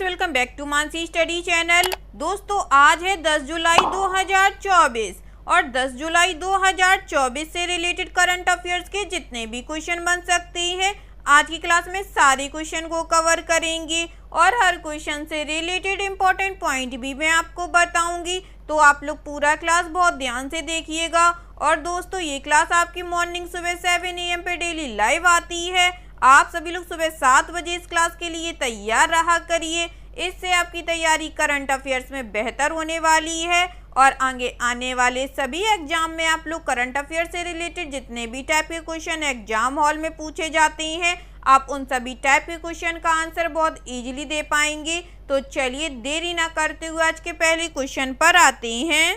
Friends, welcome back to Mansi study channel. दोस्तों, आज है 10 जुलाई 2024 और 10 जुलाई 2024 से रिलेटेड करंट अफेयर्स के जितने भी क्वेश्चन बन सकते हैं आज की क्लास में सारे क्वेश्चन को कवर करेंगे और हर क्वेश्चन से रिलेटेड इंपॉर्टेंट पॉइंट भी मैं आपको बताऊंगी। तो आप लोग पूरा क्लास बहुत ध्यान से देखिएगा। और दोस्तों, ये क्लास आपकी मॉर्निंग सुबह 7 AM पे डेली लाइव आती है। आप सभी लोग सुबह 7 बजे इस क्लास के लिए तैयार रहा करिए। इससे आपकी तैयारी करंट अफेयर्स में बेहतर होने वाली है और आगे आने वाले सभी एग्जाम में आप लोग करंट अफेयर से रिलेटेड जितने भी टाइप के क्वेश्चन एग्जाम हॉल में पूछे जाते हैं, आप उन सभी टाइप के क्वेश्चन का आंसर बहुत इजीली दे पाएंगे। तो चलिए देरी ना करते हुए आज के पहले क्वेश्चन पर आते हैं।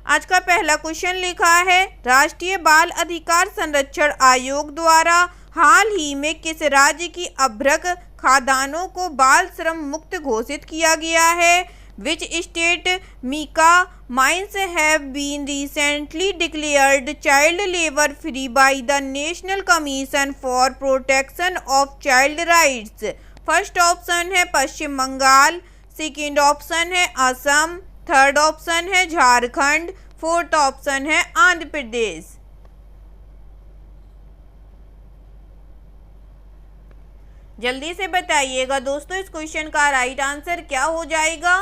आज का पहला क्वेश्चन लिखा है, राष्ट्रीय बाल अधिकार संरक्षण आयोग द्वारा हाल ही में किस राज्य की अभ्रक खादानों को बाल श्रम मुक्त घोषित किया गया है? Which state mica mines have been recently declared child labor free by the National Commission for Protection of Child Rights? First option है पश्चिम बंगाल, सेकेंड ऑप्शन है असम, थर्ड ऑप्शन है झारखंड, फोर्थ ऑप्शन है आंध्र प्रदेश। जल्दी से बताइएगा दोस्तों, इस क्वेश्चन का राइट आंसर क्या हो जाएगा?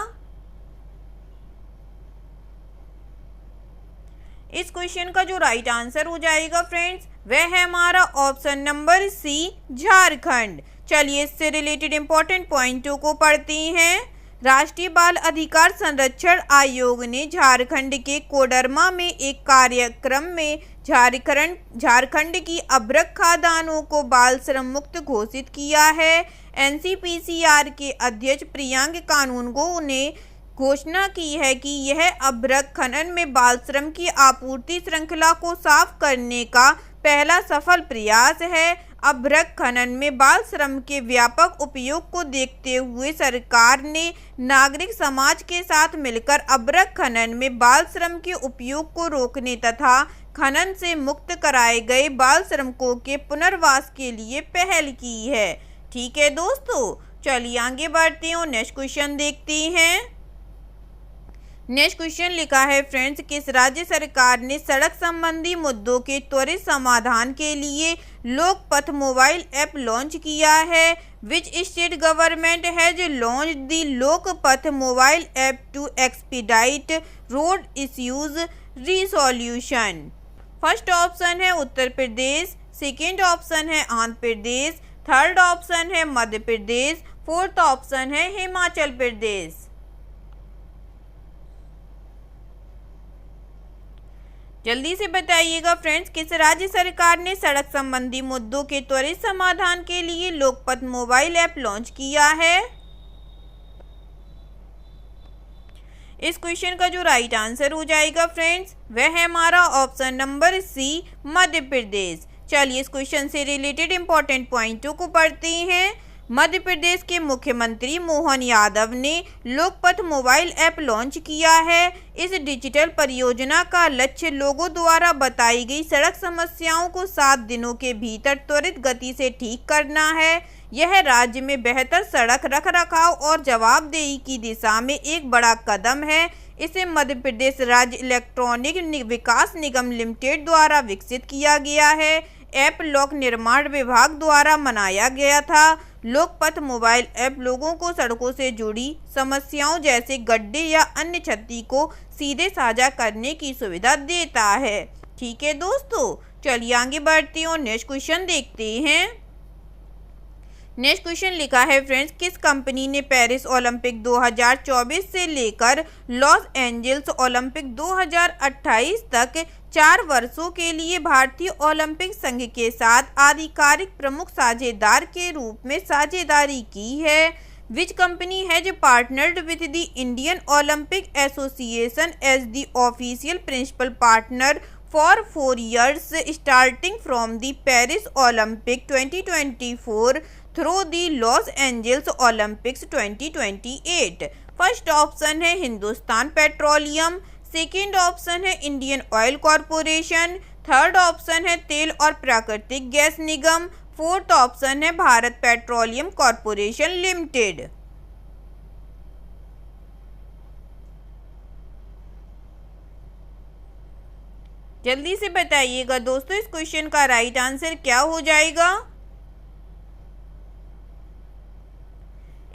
इस क्वेश्चन का जो राइट आंसर हो जाएगा फ्रेंड्स, वह है हमारा ऑप्शन नंबर सी, झारखंड। चलिए इससे रिलेटेड इंपॉर्टेंट पॉइंटों को पढ़ते हैं। राष्ट्रीय बाल अधिकार संरक्षण आयोग ने झारखंड के कोडरमा में एक कार्यक्रम में झारखंड की अभ्रक खादानों को बाल श्रम मुक्त घोषित किया है। एनसीपीसीआर के अध्यक्ष प्रियांक कानूनगो ने घोषणा की है कि यह अभ्रक खनन में बाल श्रम की आपूर्ति श्रृंखला को साफ करने का पहला सफल प्रयास है। अभ्रक खनन में बाल श्रम के व्यापक उपयोग को देखते हुए सरकार ने नागरिक समाज के साथ मिलकर अभ्रक खनन में बाल श्रम के उपयोग को रोकने तथा खनन से मुक्त कराए गए बाल श्रमिकों के पुनर्वास के लिए पहल की है। ठीक है दोस्तों, चलिए आगे बढ़ते हैं और नेक्स्ट क्वेश्चन देखते हैं। नेक्स्ट क्वेश्चन लिखा है फ्रेंड्स, किस राज्य सरकार ने सड़क संबंधी मुद्दों के त्वरित समाधान के लिए लोकपथ मोबाइल ऐप लॉन्च किया है? Which state government has launched the Lokpath mobile app to expedite road issues resolution? First option है उत्तर प्रदेश, सेकेंड ऑप्शन है आंध्र प्रदेश, थर्ड ऑप्शन है मध्य प्रदेश, फोर्थ ऑप्शन है हिमाचल प्रदेश। जल्दी से बताइएगा फ्रेंड्स, किस राज्य सरकार ने सड़क संबंधी मुद्दों के त्वरित समाधान के लिए लोकपथ मोबाइल ऐप लॉन्च किया है? इस क्वेश्चन का जो राइट आंसर हो जाएगा फ्रेंड्स, वह है हमारा option number C, Madhya Pradesh. चलिए इस क्वेश्चन से रिलेटेड इंपॉर्टेंट पॉइंटों को पढ़ते हैं। मध्य प्रदेश के मुख्यमंत्री मोहन यादव ने लोकपथ मोबाइल ऐप लॉन्च किया है। इस डिजिटल परियोजना का लक्ष्य लोगों द्वारा बताई गई सड़क समस्याओं को 7 दिनों के भीतर त्वरित गति से ठीक करना है। यह राज्य में बेहतर सड़क रखरखाव और जवाबदेही की दिशा में एक बड़ा कदम है। इसे मध्य प्रदेश राज्य इलेक्ट्रॉनिक विकास निगम लिमिटेड द्वारा विकसित किया गया है। ऐप लोक निर्माण विभाग द्वारा बनाया गया था। लोकपथ मोबाइल ऐप लोगों को सड़कों से जुड़ी समस्याओं जैसे गड्ढे या अन्य क्षति को सीधे साझा करने की सुविधा देता है। ठीक है दोस्तों, चलिए आगे बढ़ते हैं और नेक्स्ट क्वेश्चन देखते हैं। नेक्स्ट क्वेश्चन लिखा है फ्रेंड्स, किस कंपनी ने पेरिस ओलंपिक 2024 से लेकर लॉस एंजल्स ओलंपिक 2028 तक 4 वर्षों के लिए भारतीय ओलंपिक संघ के साथ आधिकारिक प्रमुख साझेदार के रूप में साझेदारी की है? Which company has partnered with the Indian Olympic Association as the official principal partner for 4 years starting from the Paris Olympic 2024 through the Los Angeles Olympics 2028? First option है हिंदुस्तान पेट्रोलियम, सेकेंड ऑप्शन है Indian oil corporation, third option है तेल और प्राकृतिक gas निगम, fourth option है Bharat petroleum corporation limited. जल्दी से बताइएगा दोस्तों, इस क्वेश्चन का राइट आंसर क्या हो जाएगा।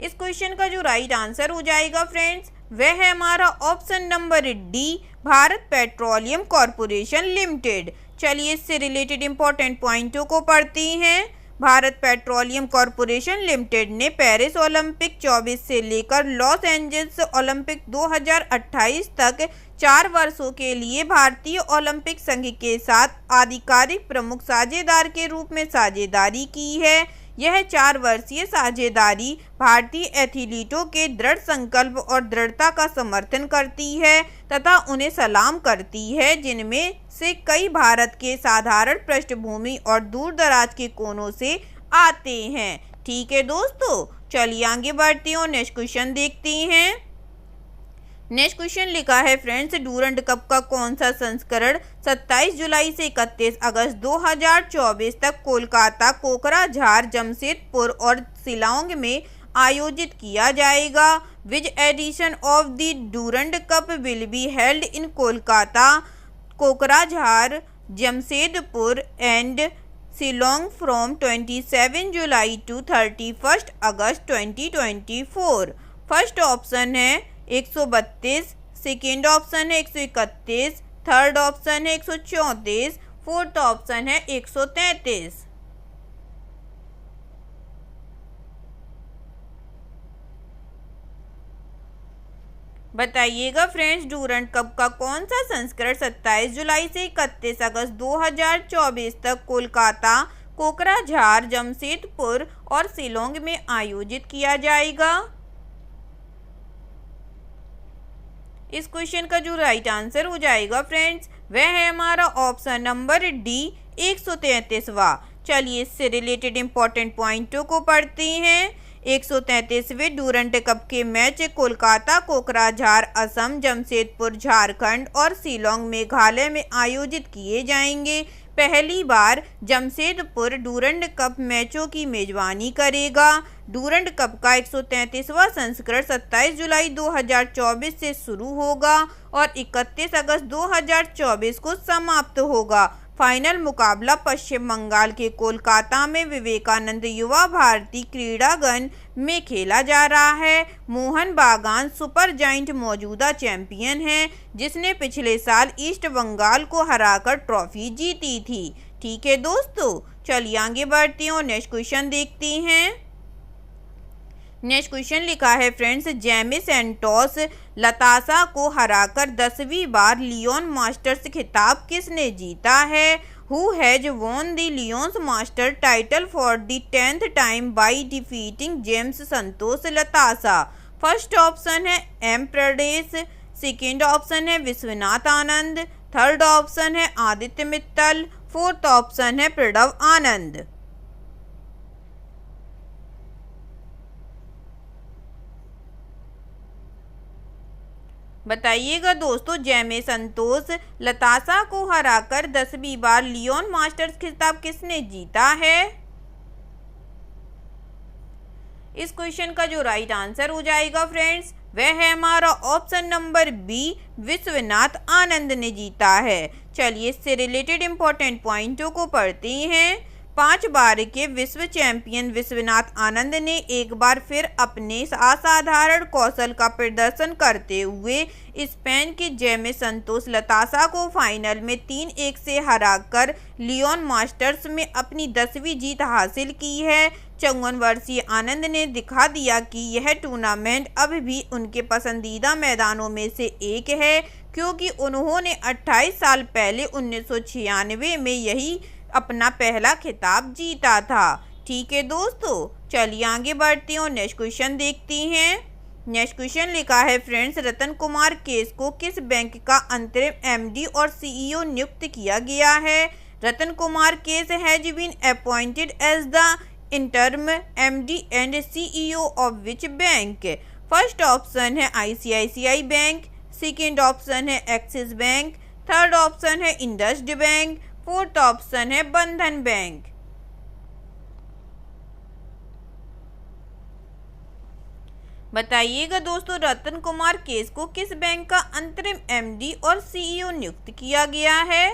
इस क्वेश्चन का जो राइट आंसर हो जाएगा फ्रेंड्स, वह है हमारा option number D, Bharat petroleum corporation limited. चलिए इससे रिलेटेड इंपॉर्टेंट पॉइंटों को पढ़ती हैं। भारत पेट्रोलियम कॉरपोरेशन लिमिटेड ने पेरिस ओलंपिक 24 से लेकर लॉस एंजल्स ओलंपिक 2028 तक 4 वर्षों के लिए भारतीय ओलंपिक संघ के साथ आधिकारिक प्रमुख साझेदार के रूप में साझेदारी की है। यह 4 वर्षीय साझेदारी भारतीय एथलीटों के दृढ़ संकल्प और दृढ़ता का समर्थन करती है तथा उन्हें सलाम करती है, जिनमें से कई भारत के साधारण पृष्ठभूमि और दूर दराज के कोनों से आते हैं। ठीक है दोस्तों, चलिए आगे बढ़ती हूँ, नेक्स्ट क्वेश्चन देखती हैं। नेक्स्ट क्वेश्चन लिखा है फ्रेंड्स, डूरंड कप का कौन सा संस्करण 27 जुलाई से 31 अगस्त 2024 तक कोलकाता, कोकराझार, जमशेदपुर और शिलांग में आयोजित किया जाएगा। Which edition of the Durand Cup will be held in Kolkata, Kokrajhar, Jamshedpur and Shillong from 27 July to 31 August 2024। First option है 132, सेकेंड ऑप्शन है 131, थर्ड ऑप्शन है 134, फोर्थ ऑप्शन है 133। बताइएगा फ्रेंड्स, डूरंड कप का कौन सा संस्करण 27 जुलाई से 31 अगस्त 2024 तक कोलकाता, कोकराझार, जमशेदपुर और शिलांग में आयोजित किया जाएगा। इस क्वेश्चन का जो राइट आंसर हो जाएगा फ्रेंड्स, वह है हमारा ऑप्शन नंबर डी, 133वां। चलिए इससे रिलेटेड इंपॉर्टेंट पॉइंटों को पढ़ते हैं। 133वें डूरंड कप के मैच कोलकाता, कोकराझार असम, जमशेदपुर झारखंड और शिलांग मेघालय में आयोजित किए जाएंगे। पहली बार जमशेदपुर डूरंड कप मैचों की मेजबानी करेगा। डूरंड कप का 133वां संस्करण 27 जुलाई 2024 से शुरू होगा और 31 अगस्त 2024 को समाप्त होगा। फाइनल मुकाबला पश्चिम बंगाल के कोलकाता में विवेकानंद युवा भारती क्रीड़ांगन में खेला जा रहा है। मोहन बागान सुपर जायंट मौजूदा चैंपियन है, जिसने पिछले साल ईस्ट बंगाल को हराकर ट्रॉफी जीती थी। ठीक है दोस्तों, चलिए आगे बढ़ती हूँ, नेक्स्ट क्वेश्चन देखती हैं। नेक्स्ट क्वेश्चन लिखा है फ्रेंड्स, जेमी सैंटोस लतासा को हराकर 10वीं बार लियोन मास्टर्स खिताब किसने जीता है? Who has won the Leon's master title for the 10th time by defeating James Santos Latasa? First option है एम प्रदेश, सेकेंड ऑप्शन है विश्वनाथ आनंद, थर्ड ऑप्शन है आदित्य मित्तल, फोर्थ ऑप्शन है प्रणव आनंद। बताइएगा दोस्तों, जेमे संतोष लतासा को हराकर 10वीं बार लियोन मास्टर्स खिताब किसने जीता है? इस क्वेश्चन का जो राइट आंसर हो जाएगा फ्रेंड्स, वह है हमारा option number B, Vishwanath Anand ने जीता है। चलिए इससे रिलेटेड इंपॉर्टेंट पॉइंटों को पढ़ते हैं। 5 बार के विश्व चैंपियन विश्वनाथ आनंद ने एक बार फिर अपने असाधारण कौशल का प्रदर्शन करते हुए स्पेन के जेमे संतोष लतासा को फाइनल में 3-1 से हराकर लियोन मास्टर्स में अपनी 10वीं जीत हासिल की है। 54 वर्षीय आनंद ने दिखा दिया कि यह टूर्नामेंट अब भी उनके पसंदीदा मैदानों में से एक है, क्योंकि उन्होंने 28 साल पहले 1996 में यही अपना पहला खिताब जीता था। ठीक है दोस्तों, चलिए आगे बढ़ती हूँ, नेक्स्ट क्वेश्चन देखती हैं। नेक्स्ट क्वेश्चन लिखा है फ्रेंड्स, रतन कुमार केस को किस बैंक का अंतरिम एमडी और सीईओ नियुक्त किया गया है? Ratan Kumar Kesh has been appointed as the interim MD and CEO of which bank? First option है आईसीआईसीआई बैंक, सेकेंड ऑप्शन है एक्सिस बैंक, थर्ड ऑप्शन है इंडस्ड बैंक, फोर्थ ऑप्शन है बंधन बैंक। बताइएगा दोस्तों, रतन कुमार केस को किस बैंक का अंतरिम एमडी और सीईओ नियुक्त किया गया है?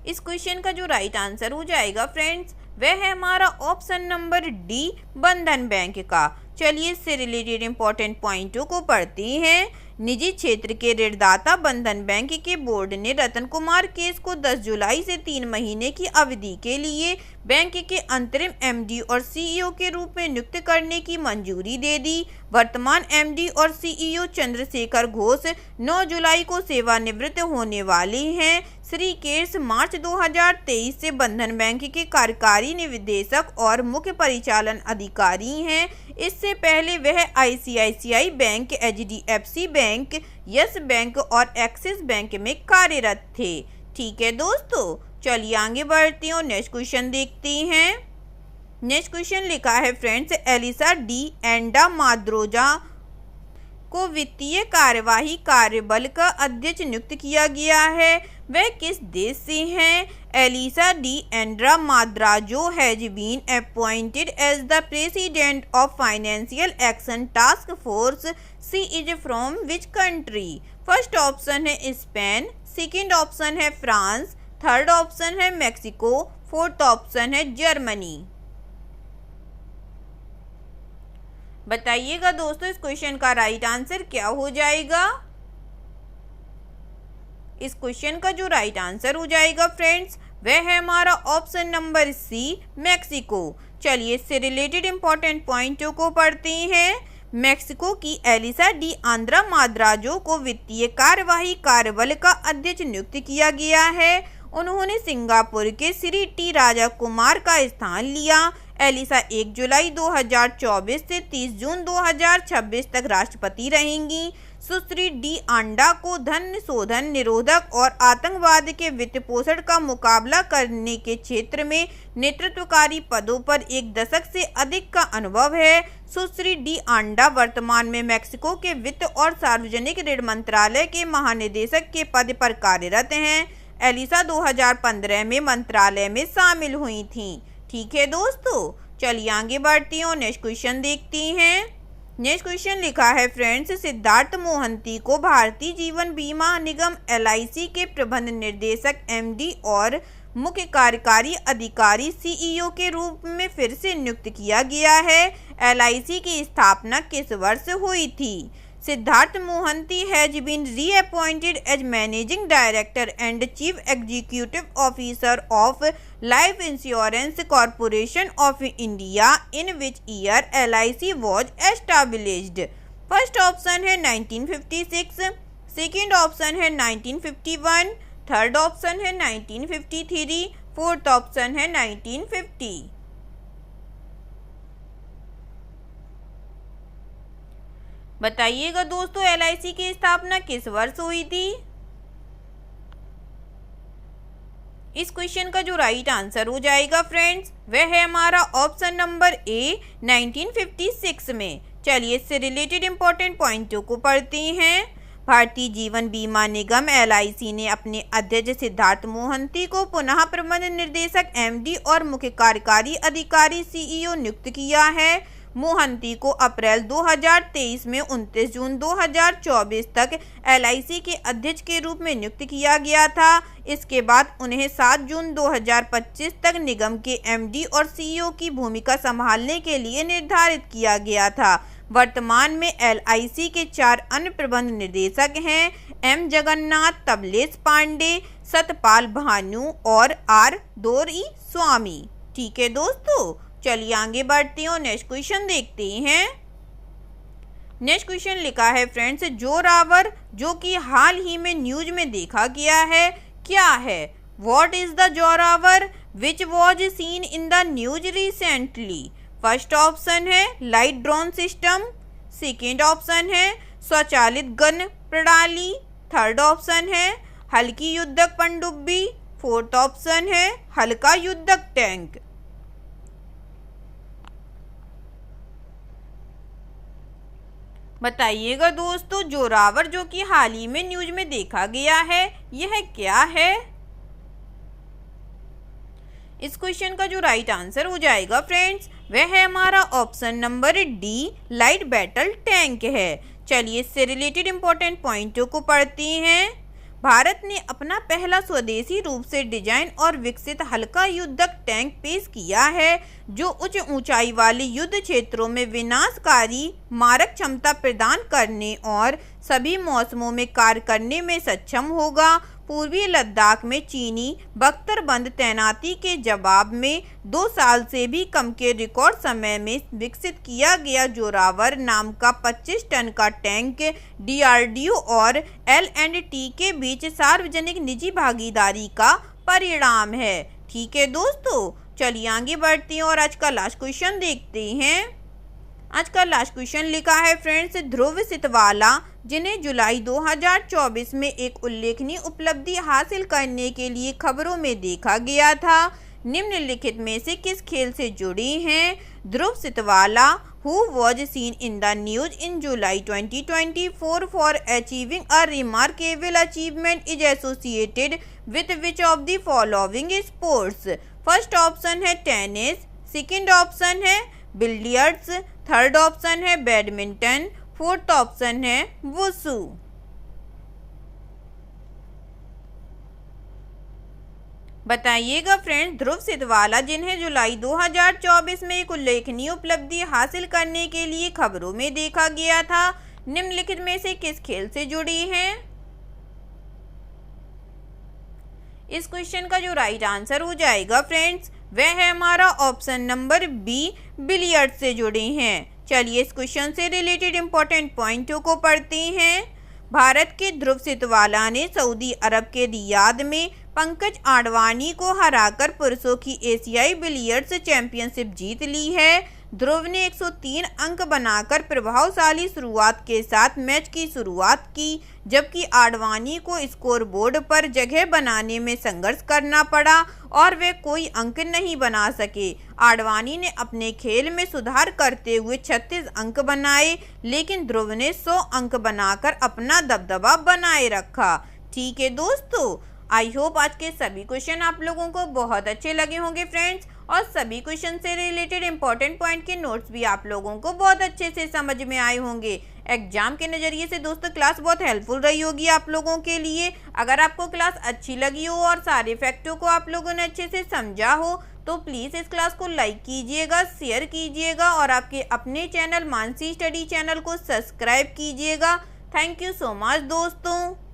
इस क्वेश्चन का जो राइट आंसर हो जाएगा फ्रेंड्स, वह है हमारा ऑप्शन नंबर डी, बंधन बैंक का। चलिए इससे रिलेटेड इंपॉर्टेंट पॉइंटों को पढ़ते हैं। निजी क्षेत्र के ऋणदाता बंधन बैंक के बोर्ड ने रतन कुमार केस को 10 जुलाई से 3 महीने की अवधि के लिए बैंक के अंतरिम एमडी और सीईओ के रूप में नियुक्त करने की मंजूरी दे दी। वर्तमान एमडी और सीईओ चंद्रशेखर घोष 9 जुलाई को सेवानिवृत्त होने वाले हैं। श्री केस मार्च 2023 से बंधन बैंक के कार्यकारी निदेशक और मुख्य परिचालन अधिकारी हैं। इससे पहले वह ICICI bank, HDFC bank, yes bank और एक्सिस बैंक में कार्यरत थे। ठीक है दोस्तों, चलिए आगे बढ़ते हैं और नेक्स्ट क्वेश्चन देखते हैं। नेक्स्ट क्वेश्चन लिखा है फ्रेंड्स, एलिसा डी एंडा माद्रोजा को वित्तीय कार्यवाही कार्यबल का अध्यक्ष नियुक्त किया गया है। वह किस देश से हैं? Elisa de Anda Madrazo has been appointed as the president of financial action task force. She is from which country? First option है स्पेन, सेकेंड ऑप्शन है फ्रांस, थर्ड ऑप्शन है मेक्सिको, फोर्थ ऑप्शन है Germany. बताइएगा दोस्तों इस question का right answer क्या हो जाएगा। इस क्वेश्चन का जो राइट आंसर हो जाएगा फ्रेंड्स, वह है हमारा ऑप्शन नंबर सी, मेक्सिको। चलिए इससे रिलेटेड इंपॉर्टेंट पॉइंटों को पढ़ते हैं। मेक्सिको की एलिसा डी आंद्रा माद्राजो को वित्तीय कार्यवाही कार्यबल का अध्यक्ष नियुक्त किया गया है। उन्होंने सिंगापुर के श्री टी राजा कुमार का स्थान लिया। एलिसा 1 जुलाई 2024 से 30 जून 2026 तक राष्ट्रपति रहेंगी। सुश्री डी आंडा को धन शोधन निरोधक और आतंकवाद के वित्त पोषण का मुकाबला करने के क्षेत्र में नेतृत्वकारी पदों पर 1 दशक से अधिक का अनुभव है। सुश्री डी आंडा वर्तमान में मेक्सिको के वित्त और सार्वजनिक ऋण मंत्रालय के महानिदेशक के पद पर कार्यरत हैं। एलिसा 2015 में मंत्रालय में शामिल हुई थीं। ठीक है दोस्तों, चलिए आगे बढ़ती हैं और नेक्स्ट क्वेश्चन देखती हैं। नेक्स्ट क्वेश्चन लिखा है फ्रेंड्स, सिद्धार्थ मोहंती को भारतीय जीवन बीमा निगम LIC के प्रबंध निर्देशक MD और मुख्य कार्यकारी अधिकारी CEO के रूप में फिर से नियुक्त किया गया है। LIC की स्थापना किस वर्ष हुई थी? Siddharth Mohanty has been reappointed as managing director and chief executive officer of Life Insurance Corporation of India. In which year LIC was established? First option है 1956, सेकेंड ऑप्शन है 1951, थर्ड ऑप्शन है 1953, फोर्थ ऑप्शन है 1950। बताइएगा दोस्तों LIC की स्थापना किस वर्ष हुई थी? इस क्वेश्चन का जो राइट आंसर हो जाएगा फ्रेंड्स, वह है हमारा ऑप्शन नंबर ए, 1956 में। चलिए इससे रिलेटेड इंपॉर्टेंट पॉइंटों को पढ़ते हैं। भारतीय जीवन बीमा निगम LIC ने अपने अध्यक्ष सिद्धार्थ मोहंती को पुनः प्रबंध निर्देशक MD और मुख्य कार्यकारी अधिकारी CEO नियुक्त किया है। मोहंती को अप्रैल 2023 में 29 जून 2024 तक LIC के अध्यक्ष के रूप में नियुक्त किया गया था। इसके बाद उन्हें 7 जून 2025 तक निगम के MD और CEO की भूमिका संभालने के लिए निर्धारित किया गया था। वर्तमान में LIC के 4 अन्य प्रबंध निर्देशक हैं, M जगन्नाथ, तबलेश पांडे, सतपाल भानु और R दोरईस्वामी। ठीक है दोस्तों, चलिए आगे बढ़ते हैं और नेक्स्ट क्वेश्चन देखते हैं। नेक्स्ट क्वेश्चन लिखा है फ्रेंड्स, जोरावर जो कि हाल ही में न्यूज में देखा गया है, क्या है? What is the Zorawar which was seen in the news recently? First option है light drone system, second option है स्वचालित गन प्रणाली, थर्ड ऑप्शन है हल्की युद्धक पनडुब्बी, फोर्थ ऑप्शन है हल्का युद्धक टैंक। बताइएगा दोस्तों जोरावर जो कि हाल ही में न्यूज में देखा गया है, यह क्या है? इस क्वेश्चन का जो राइट आंसर हो जाएगा फ्रेंड्स, वह है हमारा option number D, light battle tank है। चलिए इससे रिलेटेड इंपॉर्टेंट पॉइंटों को पढ़ते हैं। भारत ने अपना पहला स्वदेशी रूप से डिजाइन और विकसित हल्का युद्धक टैंक पेश किया है, जो उच्च ऊंचाई वाले युद्ध क्षेत्रों में विनाशकारी मारक क्षमता प्रदान करने और सभी मौसमों में कार्य करने में सक्षम होगा। पूर्वी लद्दाख में चीनी बख्तरबंद तैनाती के जवाब में 2 साल से भी कम के रिकॉर्ड समय में विकसित किया गया जोरावर नाम का 25 टन का टैंक डीआरडीओ और एल&टी के बीच सार्वजनिक निजी भागीदारी का परिणाम है। ठीक है दोस्तों, चलिए आगे बढ़ते हैं और आज का लास्ट क्वेश्चन देखते हैं। आज का लास्ट क्वेश्चन लिखा है फ्रेंड्स, ध्रुव सितवाला जिन्हें जुलाई 2024 में एक उल्लेखनीय उपलब्धि हासिल करने के लिए खबरों में देखा गया था, निम्नलिखित में से किस खेल से जुड़ी हैं? ध्रुव सितवाला who was seen in the news in July 2024 for achieving a remarkable achievement is associated with which of the following sports? First option है टेनिस, सेकंड ऑप्शन है बिलियर्ड्स, थर्ड ऑप्शन है बैडमिंटन, फोर्थ ऑप्शन है wushu. बताइएगा friends, ध्रुव सितवाला जिन्हें जुलाई 2024 में एक उल्लेखनीय उपलब्धि हासिल करने के लिए खबरों में देखा गया था, निम्नलिखित में से किस खेल से जुड़ी हैं? इस क्वेश्चन का जो राइट आंसर हो जाएगा फ्रेंड्स, वह है हमारा ऑप्शन नंबर बी, बिलियर्ड से जुड़े हैं। चलिए इस क्वेश्चन से रिलेटेड इंपॉर्टेंट पॉइंटों को पढ़ते हैं। भारत के ध्रुव सितवाला ने सऊदी अरब के रियाद में पंकज आडवाणी को हराकर पुरुषों की एशियाई बिलियर्ड्स चैंपियनशिप जीत ली है। ध्रुव ने 103 अंक बनाकर प्रभावशाली शुरुआत के साथ मैच की शुरुआत की, जबकि आडवाणी को स्कोरबोर्ड पर जगह बनाने में संघर्ष करना पड़ा और वे कोई अंक नहीं बना सके। आडवाणी ने अपने खेल में सुधार करते हुए 36 अंक बनाए, लेकिन ध्रुव ने 100 अंक बनाकर अपना दबदबा बनाए रखा। ठीक है दोस्तों, आई होप आज के सभी क्वेश्चन आप लोगों को बहुत अच्छे लगे होंगे फ्रेंड्स, और सभी क्वेश्चन से रिलेटेड इंपॉर्टेंट पॉइंट के नोट्स भी आप लोगों को बहुत अच्छे से समझ में आए होंगे। एग्जाम के नज़रिए से दोस्तों क्लास बहुत हेल्पफुल रही होगी आप लोगों के लिए। अगर आपको क्लास अच्छी लगी हो और सारे फैक्टों को आप लोगों ने अच्छे से समझा हो तो प्लीज़ इस क्लास को लाइक कीजिएगा, शेयर कीजिएगा और आपके अपने चैनल मानसी स्टडी चैनल को सब्सक्राइब कीजिएगा। थैंक यू सो मच दोस्तों।